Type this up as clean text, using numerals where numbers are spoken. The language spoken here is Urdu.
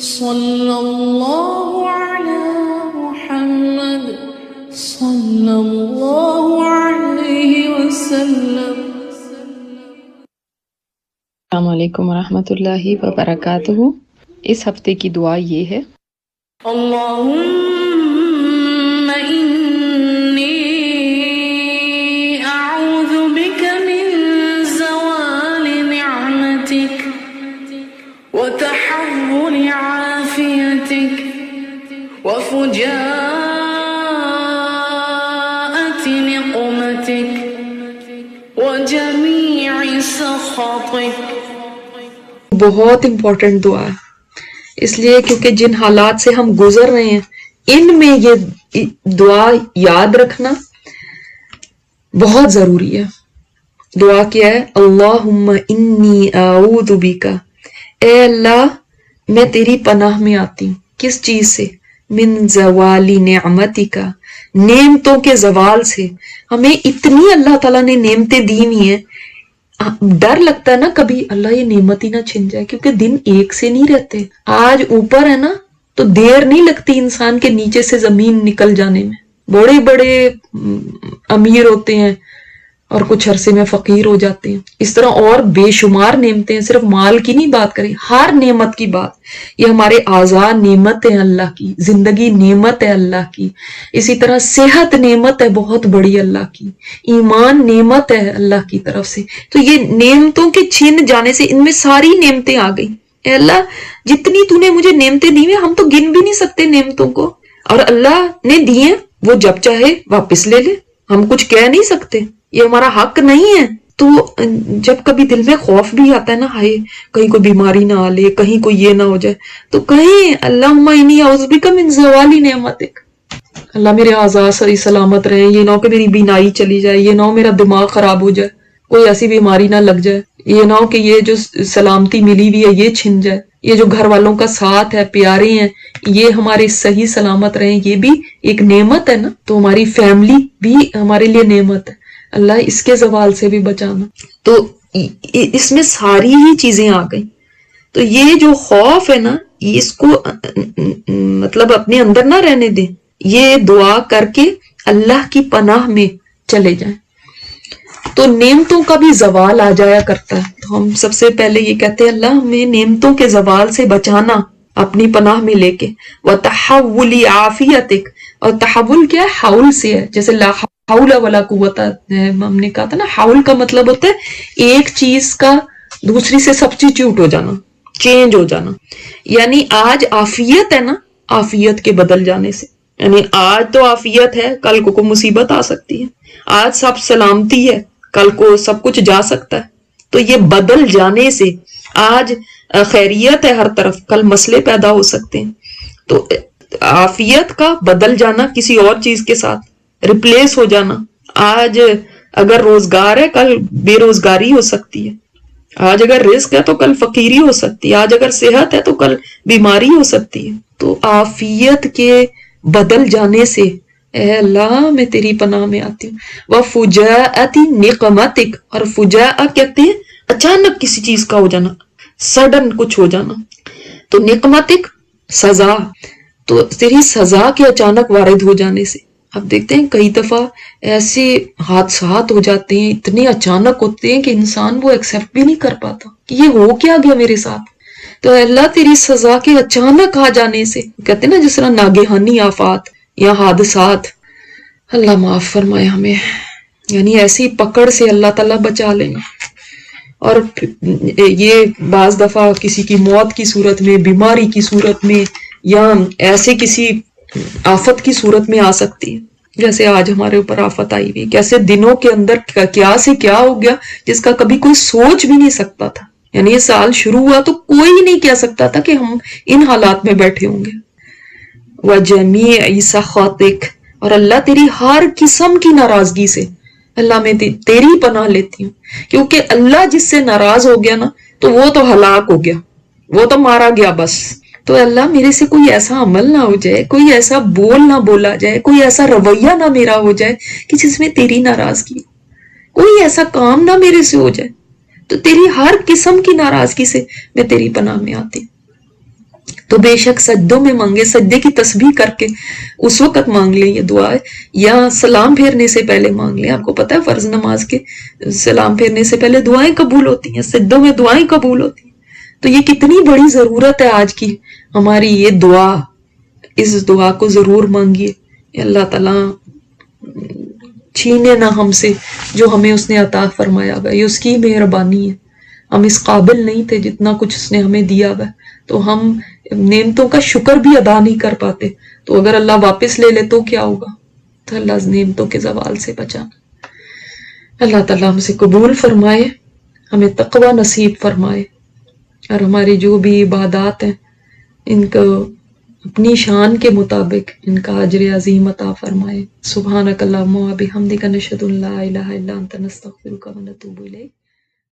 صلی اللہ علی محمد صلی اللہ علیہ وسلم۔ السلام علیکم ورحمۃ اللہ وبرکاتہ۔ اس ہفتے کی دعا یہ ہے: اللہم انی اعوذ بک من زوال نعمتک وتحول عافیتک وفجاءة نقمتک وجمیع سخطک۔ بہت امپورٹنٹ دعا ہے، اس لیے کیونکہ جن حالات سے ہم گزر رہے ہیں ان میں یہ دعا یاد رکھنا بہت ضروری ہے۔ دعا کیا ہے؟ اللہم انی اعوذ بک، اے اللہ میں تیری پناہ میں آتی ہوں۔ کس چیز سے؟ من زوال نعمتک، نعمتوں کے زوال سے۔ ہمیں اتنی اللہ تعالیٰ نے نعمتیں دی ہوئی ہیں، ڈر لگتا ہے نا کبھی اللہ یہ نعمت ہی نہ چھن جائے، کیونکہ دن ایک سے نہیں رہتے۔ آج اوپر ہے نا تو دیر نہیں لگتی انسان کے نیچے سے زمین نکل جانے میں۔ بڑے بڑے امیر ہوتے ہیں اور کچھ عرصے میں فقیر ہو جاتے ہیں۔ اس طرح اور بے شمار نعمتیں ہیں، صرف مال کی نہیں بات کریں، ہر نعمت کی بات۔ یہ ہمارے اعضاء نعمت ہے اللہ کی، زندگی نعمت ہے اللہ کی، اسی طرح صحت نعمت ہے بہت بڑی اللہ کی، ایمان نعمت ہے اللہ کی طرف سے۔ تو یہ نعمتوں کے چھن جانے سے ان میں ساری نعمتیں آ گئی۔ اے اللہ جتنی تو نے مجھے نعمتیں دی ہیں، ہم تو گن بھی نہیں سکتے نعمتوں کو، اور اللہ نے دی ہیں وہ جب چاہے واپس لے لے، ہم کچھ کہہ نہیں سکتے، یہ ہمارا حق نہیں ہے۔ تو جب کبھی دل میں خوف بھی آتا ہے نا، ہائے کہیں کوئی بیماری نہ آ لے، کہیں کوئی یہ نہ ہو جائے، تو کہیں اللہم انی اعوذ بک من زوال نعمتک، اللہ میرے اعضاء صحیح سلامت رہیں، یہ نہ ہو کہ میری بینائی چلی جائے، یہ نہ ہو میرا دماغ خراب ہو جائے، کوئی ایسی بیماری نہ لگ جائے، یہ نہ ہو کہ یہ جو سلامتی ملی ہوئی ہے یہ چھن جائے، یہ جو گھر والوں کا ساتھ ہے، پیارے ہیں، یہ ہمارے صحیح سلامت رہیں، یہ بھی ایک نعمت ہے نا۔ تو ہماری فیملی بھی ہمارے لیے نعمت ہے، اللہ اس کے زوال سے بھی بچانا۔ تو اس میں ساری ہی چیزیں آ گئیں۔ تو یہ جو خوف ہے نا، اس کو مطلب اپنے اندر نہ رہنے دیں، یہ دعا کر کے اللہ کی پناہ میں چلے جائیں تو نعمتوں کا بھی زوال آ جایا کرتا ہے۔ تو ہم سب سے پہلے یہ کہتے ہیں اللہ ہمیں نعمتوں کے زوال سے بچانا اپنی پناہ میں لے کے، وَتَحَوُّلِ عَافِيَتِكَ، اور تحول کیا ہے؟ حول سے ہے، جیسے لا حول ولا قوت، ہم نے کہا تھا نا، حول کا مطلب ہوتا ہے ایک چیز کا دوسری سے سبسٹیچیوٹ ہو جانا، چینج ہو جانا۔ یعنی آج عافیت ہے نا، عافیت کے بدل جانے سے، یعنی آج تو عافیت ہے، کل کو کوئی مصیبت آ سکتی ہے، آج سب سلامتی ہے، کل کو سب کچھ جا سکتا ہے۔ تو یہ بدل جانے سے، آج خیریت ہے ہر طرف، کل مسئلے پیدا ہو سکتے ہیں۔ تو عافیت کا بدل جانا کسی اور چیز کے ساتھ، ریپلیس ہو جانا۔ آج اگر روزگار ہے کل بے روزگاری ہو سکتی ہے، آج اگر رزق ہے تو کل فقیری ہو سکتی ہے، آج اگر صحت ہے تو کل بیماری ہو سکتی ہے۔ تو عافیت کے بدل جانے سے اے اللہ میں تیری پناہ میں آتی ہوں۔ وَفُجَاءَةِ نِقْمَتِكَ، اور فجاء کہتے ہیں اچانک کسی چیز کا ہو جانا، سڈن کچھ ہو جانا۔ تو نقمتک سزا، تو تیری سزا کے اچانک وارد ہو جانے سے۔ اب دیکھتے ہیں کئی دفعہ ایسے حادثات ہو جاتے ہیں، اتنے اچانک ہوتے ہیں کہ انسان وہ ایکسیپٹ بھی نہیں کر پاتا کہ یہ ہو کیا گیا میرے ساتھ۔ تو اللہ تیری سزا کے اچانک آ جانے سے، کہتے ہیں نا جس طرح ناگہانی آفات یا حادثات، اللہ معاف فرمائے ہمیں، یعنی ایسی پکڑ سے اللہ تعالیٰ بچا لینا۔ اور یہ بعض دفعہ کسی کی موت کی صورت میں، بیماری کی صورت میں، یا ایسے کسی آفت کی صورت میں آ سکتی ہے، جیسے آج ہمارے اوپر آفت آئی ہوئی، کیسے دنوں کے اندر کیا سے کیا ہو گیا جس کا کبھی کوئی سوچ بھی نہیں سکتا تھا۔ یعنی یہ سال شروع ہوا تو کوئی نہیں کہہ سکتا تھا کہ ہم ان حالات میں بیٹھے ہوں گے۔ وَجَمِيعِ سَخَطِكَ، اور اللہ تیری ہر قسم کی ناراضگی سے اللہ میں تیری پناہ لیتی ہوں، کیونکہ اللہ جس سے ناراض ہو گیا نا تو وہ تو ہلاک ہو گیا، وہ تو مارا گیا بس۔ تو اللہ میرے سے کوئی ایسا عمل نہ ہو جائے، کوئی ایسا بول نہ بولا جائے، کوئی ایسا رویہ نہ میرا ہو جائے کہ جس میں تیری ناراضگی، کوئی ایسا کام نہ میرے سے ہو جائے۔ تو تیری ہر قسم کی ناراضگی سے میں تیری پناہ میں آتی ہوں۔ تو تو بے شک سجدوں میں مانگے، سجدے کی تسبیح کر کے اس وقت مانگ لیں یہ دعا ہے، یا سلام پھیرنے سے پہلے مانگ لیں۔ آپ کو پتا ہے فرض نماز کے سلام پھیرنے سے پہلے دعائیں قبول ہوتی ہیں، سجدوں میں دعائیں قبول ہوتی ہیں۔ تو یہ کتنی بڑی ضرورت ہے آج کی ہماری یہ دعا، اس دعا کو ضرور مانگیے۔ اللہ تعالیٰ چھینے نہ ہم سے جو ہمیں اس نے عطا فرمایا ہوا، یہ اس کی مہربانی ہے۔ ہم اس قابل نہیں تھے جتنا کچھ اس نے ہمیں دیا ہوا، تو ہم نعمتوں کا شکر بھی ادا نہیں کر پاتے، تو اگر اللہ واپس لے لے تو کیا ہوگا؟ تو اللہ نعمتوں کے زوال سے بچانا۔ اللہ تعالیٰ ہم سے قبول فرمائے، ہمیں تقوی نصیب فرمائے، اور ہماری جو بھی عبادات ہیں ان کو اپنی شان کے مطابق ان کا اجر عظیم عطا فرمائے۔ سبحانک اللہم و بحمدک، نشہد ان لا الہ الا انت، نستغفرک و نتوب الیک۔